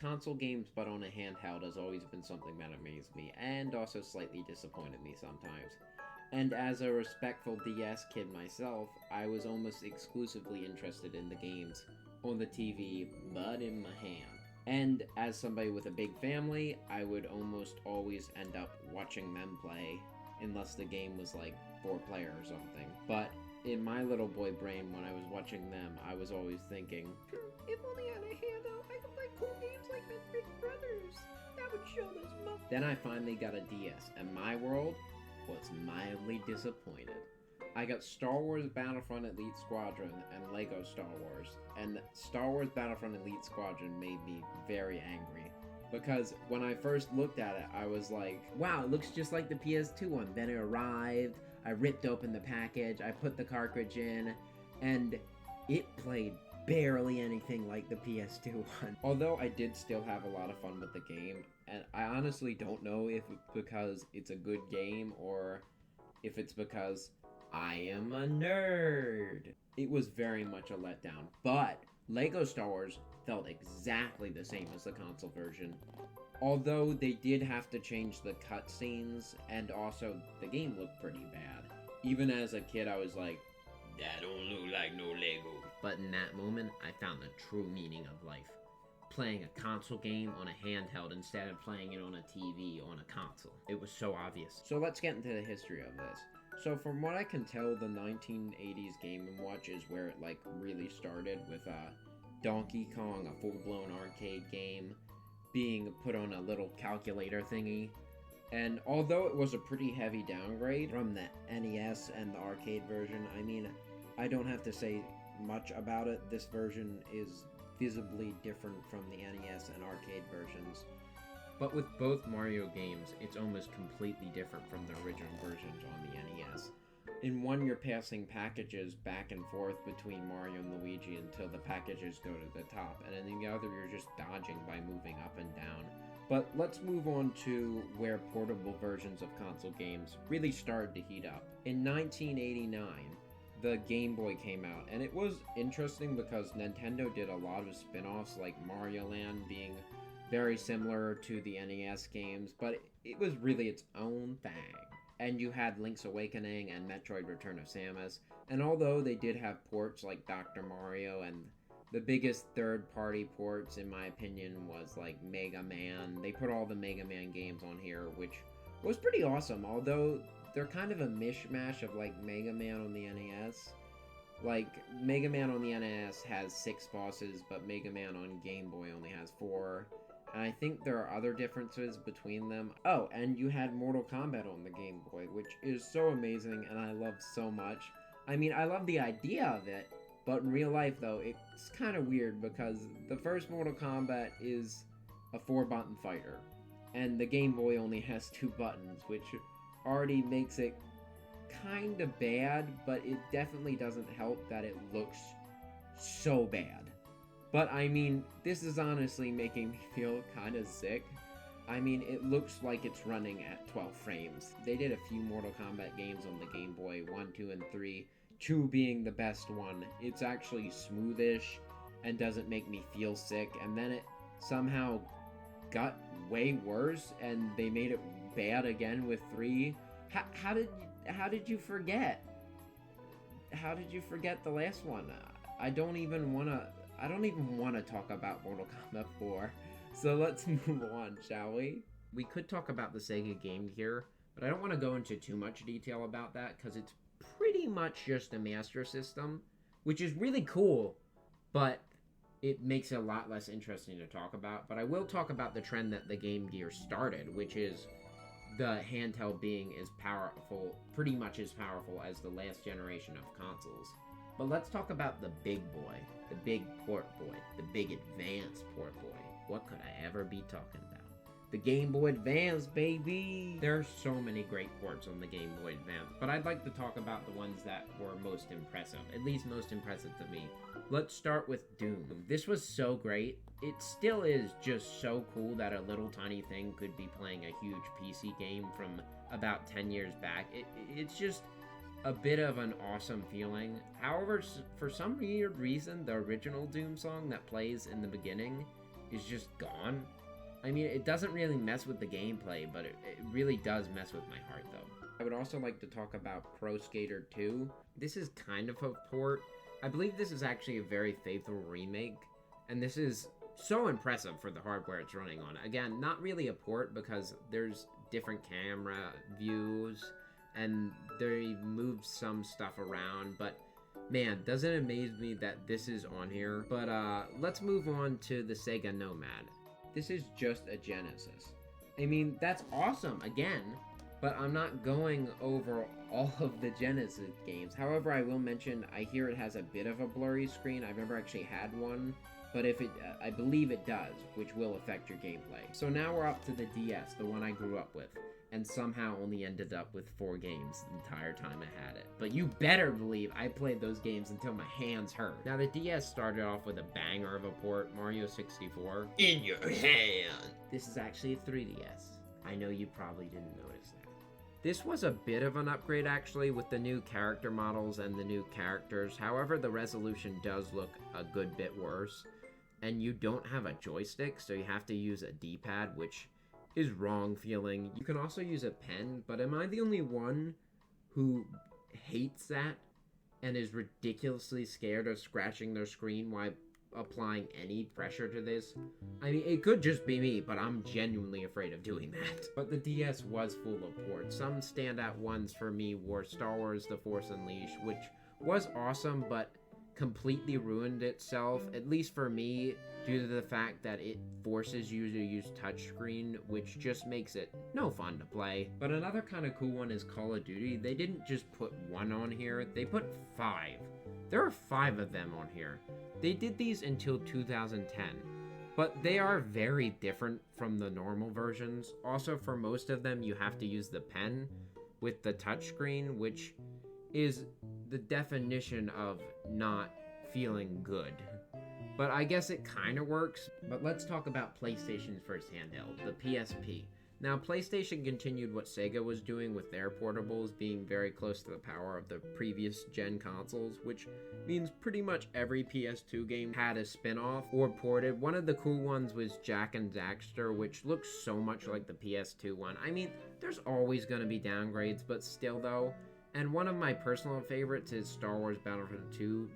Console games, but on a handheld, has always been something that amazed me, and also slightly disappointed me sometimes. And as a respectful DS kid myself, I was almost exclusively interested in the games on the TV, but in my hand. And as somebody with a big family, I would almost always end up watching them play, unless the game was like 4-player or something. But in my little boy brain, when I was watching them, I was always thinking, if only I had a handle, I could play cool games like the Big Brothers. That would show those mother. Then I finally got a DS, and my world was mildly disappointed. I got Star Wars Battlefront Elite Squadron and Lego Star Wars, and Star Wars Battlefront Elite Squadron made me very angry. Because when I first looked at it, I was like, wow, it looks just like the PS2 one. Then it arrived, I ripped open the package, I put the cartridge in, and it played barely anything like the PS2 one. Although I did still have a lot of fun with the game, and I honestly don't know if it's because it's a good game or if it's because I am a nerd. It was very much a letdown, but Lego Star Wars felt exactly the same as the console version. Although they did have to change the cutscenes, and also the game looked pretty bad. Even as a kid, I was like, that don't look like no Lego. But in that moment, I found the true meaning of life. Playing a console game on a handheld instead of playing it on a TV on a console. It was so obvious. So let's get into the history of this. So from what I can tell, the 1980s Game & Watch is where it like really started with Donkey Kong, a full-blown arcade game, being put on a little calculator thingy. And although it was a pretty heavy downgrade from the NES and the arcade version, I mean, I don't have to say much about it. This version is visibly different from the NES and arcade versions. But with both Mario games, it's almost completely different from the original versions on the NES. In one, you're passing packages back and forth between Mario and Luigi until the packages go to the top, and in the other, you're just dodging by moving up and down. But let's move on to where portable versions of console games really started to heat up. In 1989, the Game Boy came out, and it was interesting because Nintendo did a lot of spin-offs, like Mario Land being very similar to the NES games, but it was really its own thing. And you had Link's Awakening and Metroid Return of Samus, and although they did have ports like Dr. Mario, and the biggest third-party ports, in my opinion, was like Mega Man. They put all the Mega Man games on here, which was pretty awesome, although they're kind of a mishmash of like Mega Man on the NES. Like, Mega Man on the NES has 6 bosses, but Mega Man on Game Boy only has 4. And I think there are other differences between them. Oh, and you had Mortal Kombat on the Game Boy, which is so amazing and I love so much. I mean, I love the idea of it, but in real life, though, it's kind of weird because the first Mortal Kombat is a 4-button fighter, and the Game Boy only has 2 buttons, which already makes it kind of bad, but it definitely doesn't help that it looks so bad. But I mean, this is honestly making me feel kind of sick. I mean, it looks like it's running at 12 frames. They did a few Mortal Kombat games on the Game Boy, 1, 2, and 3. 2 being the best one. It's actually smoothish and doesn't make me feel sick. And then it somehow got way worse and they made it bad again with 3. How did you forget? How did you forget the last one? I don't even want to talk about Mortal Kombat 4. So let's move on, shall we? We could talk about the Sega Game Gear, but I don't want to go into too much detail about that because it's pretty much just a Master System, which is really cool, but it makes it a lot less interesting to talk about. But I will talk about the trend that the Game Gear started, which is the handheld being as powerful, pretty much as powerful as the last generation of consoles. But let's talk about the big boy, the big port boy, the big advanced port boy. What could I ever be talking about? The Game Boy Advance, baby! There are so many great ports on the Game Boy Advance, but I'd like to talk about the ones that were most impressive, at least most impressive to me. Let's start with Doom. This was so great. It still is just so cool that a little tiny thing could be playing a huge PC game from about 10 years back. It's just a bit of an awesome feeling. However, for some weird reason, the original Doom song that plays in the beginning is just gone. I mean, it doesn't really mess with the gameplay, but it really does mess with my heart, though. I would also like to talk about Pro Skater 2. This is kind of a port. I believe this is actually a very faithful remake, and this is so impressive for the hardware it's running on. Again, not really a port because there's different camera views, and they moved some stuff around, but man, does it amaze me that this is on here. But let's move on to the Sega Nomad. This is just a Genesis. I mean, that's awesome, again, but I'm not going over all of the Genesis games. However, I will mention, I hear it has a bit of a blurry screen. I've never actually had one, but if it, I believe it does, which will affect your gameplay. So now we're up to the DS, the one I grew up with, and somehow only ended up with 4 games the entire time I had it. But you better believe I played those games until my hands hurt. Now the DS started off with a banger of a port, Mario 64. In your hand! This is actually a 3DS. I know you probably didn't notice that. This was a bit of an upgrade actually with the new character models and the new characters. However, the resolution does look a good bit worse. And you don't have a joystick, so you have to use a D-pad, which is wrong feeling. You can also use a pen, but am I the only one who hates that and is ridiculously scared of scratching their screen while applying any pressure to this? I mean, it could just be me, but I'm genuinely afraid of doing that. But the DS was full of ports. Some standout ones for me were Star Wars The Force Unleashed, which was awesome, but completely ruined itself, at least for me, due to the fact that it forces you to use touchscreen, which just makes it no fun to play. But another kind of cool one is Call of Duty. They didn't just put one on here, they put 5. There are 5 of them on here. They did these until 2010, but they are very different from the normal versions. Also, for most of them, you have to use the pen with the touchscreen, which is the definition of not feeling good. But I guess it kind of works. But let's talk about PlayStation's first handheld, the PSP. Now, PlayStation continued what Sega was doing with their portables, being very close to the power of the previous gen consoles, which means pretty much every PS2 game had a spin-off or ported. One of the cool ones was Jak and Daxter, which looks so much like the PS2 one. I mean, there's always going to be downgrades, but still though. And one of my personal favorites is Star Wars Battlefront 2,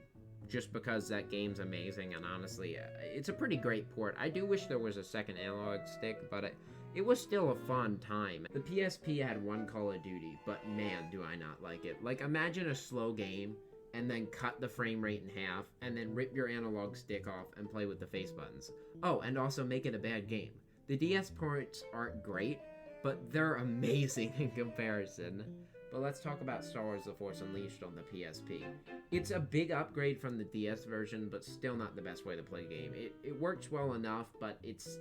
just because that game's amazing, and honestly, it's a pretty great port. I do wish there was a second analog stick, but it was still a fun time. The PSP had one Call of Duty, but man, do I not like it. Like, imagine a slow game, and then cut the frame rate in half, and then rip your analog stick off and play with the face buttons. Oh, and also make it a bad game. The DS ports aren't great, but they're amazing in comparison. But let's talk about Star Wars The Force Unleashed on the PSP. It's a big upgrade from the DS version, but still not the best way to play the game. It works well enough, but it's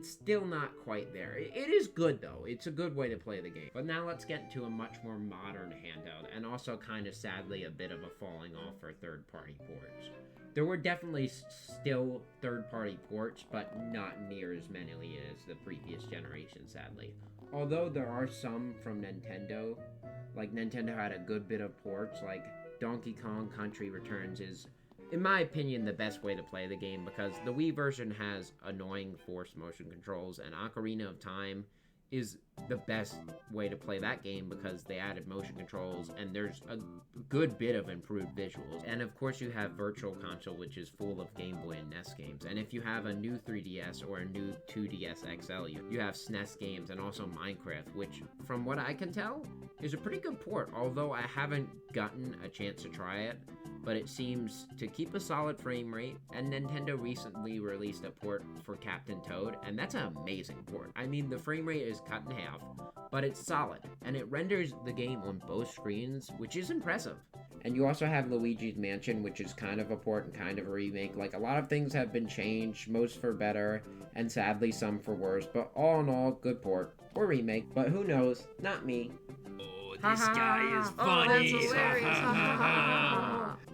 still not quite there. It is good, though. It's a good way to play the game. But now let's get into a much more modern handheld, and also kind of sadly a bit of a falling off for third-party ports. There were definitely still third-party ports, but not near as many as the previous generation, sadly. Although there are some from Nintendo, like Nintendo had a good bit of ports, like Donkey Kong Country Returns is, in my opinion, the best way to play the game because the Wii version has annoying force motion controls, and Ocarina of Time is the best way to play that game because they added motion controls and there's a good bit of improved visuals. And of course you have Virtual Console, which is full of Game Boy and NES games. And if you have a new 3DS or a new 2DS XL, you have SNES games and also Minecraft, which from what I can tell is a pretty good port, although I haven't gotten a chance to try it. But it seems to keep a solid frame rate, and Nintendo recently released a port for Captain Toad, and that's an amazing port. I mean, the frame rate is cut in half, but it's solid, and it renders the game on both screens, which is impressive. And you also have Luigi's Mansion, which is kind of a port and kind of a remake. Like, a lot of things have been changed, most for better, and sadly some for worse, but all in all, good port, or remake, but who knows, not me. Oh, this guy is funny. Oh, that's hilarious.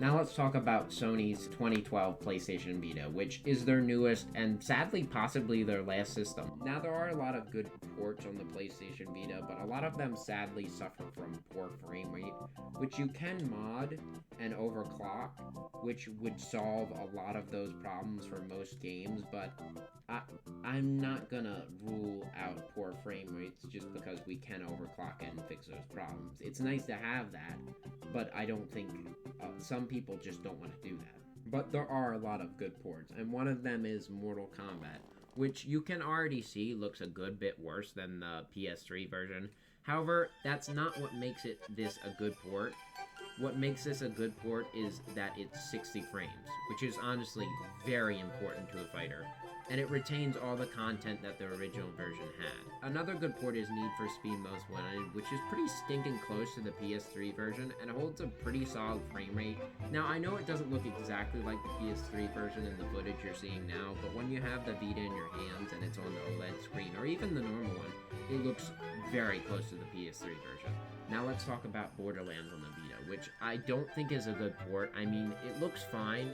Now let's talk about Sony's 2012 PlayStation Vita, which is their newest and sadly possibly their last system. Now there are a lot of good ports on the PlayStation Vita, but a lot of them sadly suffer from poor frame rate, which you can mod and overclock, which would solve a lot of those problems for most games, but I'm not gonna rule out poor frame rates just because we can overclock it and fix those problems. It's nice to have that, but I don't think some people just don't want to do that. But there are a lot of good ports, and one of them is Mortal Kombat, which you can already see looks a good bit worse than the PS3 version. However, that's not what makes this a good port. What makes this a good port is that it's 60 frames, which is honestly very important to a fighter, and it retains all the content that the original version had. Another good port is Need for Speed Most Wanted, which is pretty stinking close to the PS3 version and holds a pretty solid frame rate. Now, I know it doesn't look exactly like the PS3 version in the footage you're seeing now, but when you have the Vita in your hands and it's on the OLED screen, or even the normal one, it looks very close to the PS3 version. Now let's talk about Borderlands on the Vita, which I don't think is a good port. I mean, it looks fine,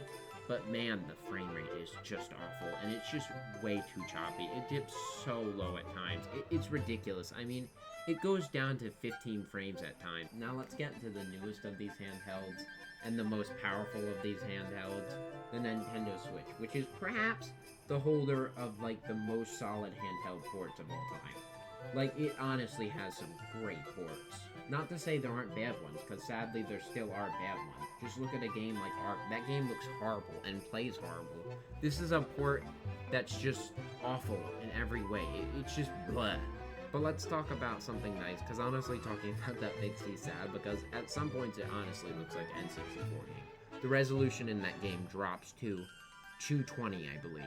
but man, the frame rate is just awful, and it's just way too choppy. It dips so low at times. It's ridiculous. I mean, it goes down to 15 frames at times. Now let's get into the newest of these handhelds, and the most powerful of these handhelds, the Nintendo Switch, which is perhaps the holder of, like, the most solid handheld ports of all time. Like, it honestly has some great ports. Not to say there aren't bad ones, because sadly there still are bad ones. Just look at a game like Ark. That game looks horrible and plays horrible. This is a port that's just awful in every way. It's just blah. But let's talk about something nice, because honestly talking about that makes me sad, because at some points it honestly looks like an N64 game. The resolution in that game drops to 220, I believe,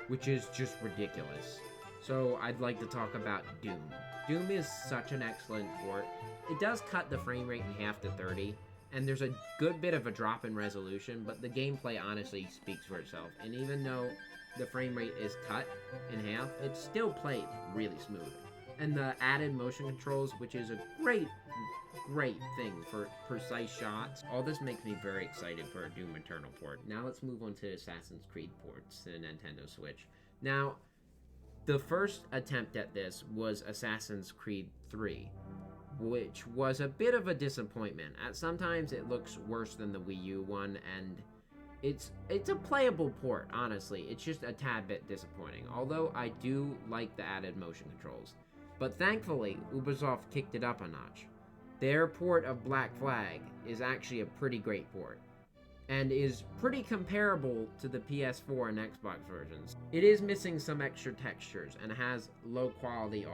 which is just ridiculous. So I'd like to talk about Doom. Doom is such an excellent port. It does cut the frame rate in half to 30, and there's a good bit of a drop in resolution, but the gameplay honestly speaks for itself. And even though the frame rate is cut in half, it still plays really smooth. And the added motion controls, which is a great thing for precise shots. All this makes me very excited for a Doom Eternal port. Now let's move on to Assassin's Creed ports to the Nintendo Switch. Now, the first attempt at this was Assassin's Creed 3, which was a bit of a disappointment. Sometimes it looks worse than the Wii U one, and it's a playable port, honestly. It's just a tad bit disappointing, although I do like the added motion controls. But thankfully, Ubisoft kicked it up a notch. Their port of Black Flag is actually a pretty great port, and is pretty comparable to the PS4 and Xbox versions. It is missing some extra textures and has low quality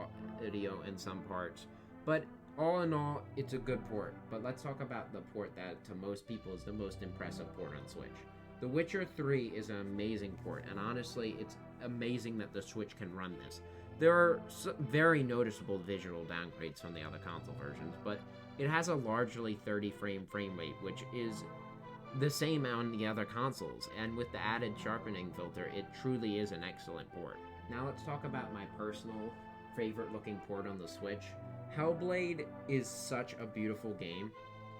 audio in some parts, but all in all, it's a good port. But let's talk about the port that to most people is the most impressive port on Switch. The Witcher 3 is an amazing port, and honestly, it's amazing that the Switch can run this. There are very noticeable visual downgrades from the other console versions, but it has a largely 30 frame rate, which is the same on the other consoles, and with the added sharpening filter, it truly is an excellent port. Now let's talk about my personal favorite looking port on the Switch. Hellblade is such a beautiful game,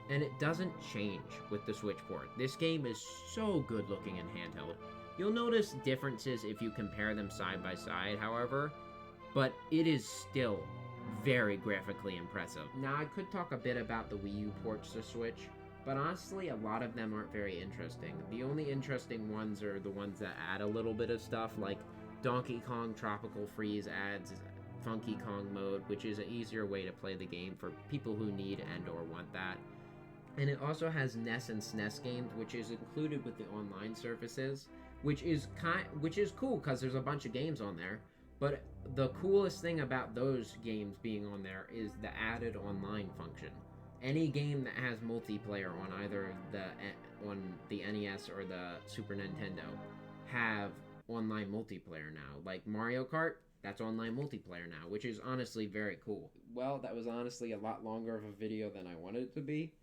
and it doesn't change with the Switch port. This game is so good looking in handheld. You'll notice differences if you compare them side by side, however, but it is still very graphically impressive. Now I could talk a bit about the Wii U ports to Switch, but honestly, a lot of them aren't very interesting. The only interesting ones are the ones that add a little bit of stuff, like Donkey Kong Tropical Freeze adds Funky Kong mode, which is an easier way to play the game for people who need and or want that. And it also has NES and SNES games, which is included with the online services, which is cool because there's a bunch of games on there. But the coolest thing about those games being on there is the added online function. Any game that has multiplayer on either the NES or the Super Nintendo have online multiplayer now. Like Mario Kart, that's online multiplayer now, which is honestly very cool. Well, that was honestly a lot longer of a video than I wanted it to be.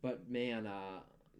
But man,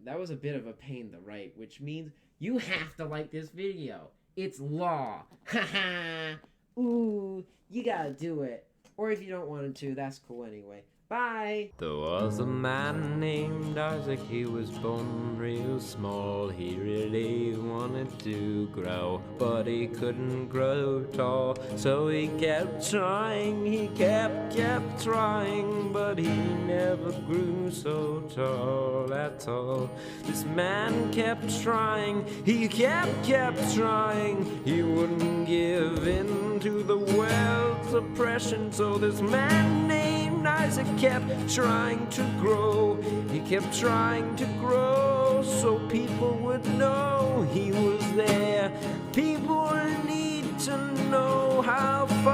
that was a bit of a pain to write, which means you have to like this video. It's law. Haha. Ooh, you gotta do it. Or if you don't want to, that's cool anyway. Bye! There was a man named Isaac, he was born real small. He really wanted to grow, but he couldn't grow tall. So he kept trying, he kept trying, but he never grew so tall at all. This man kept trying, he kept trying. He wouldn't give in to the world's oppression. So this man named Isaac kept trying to grow. He kept trying to grow so people would know he was there. People need to know how far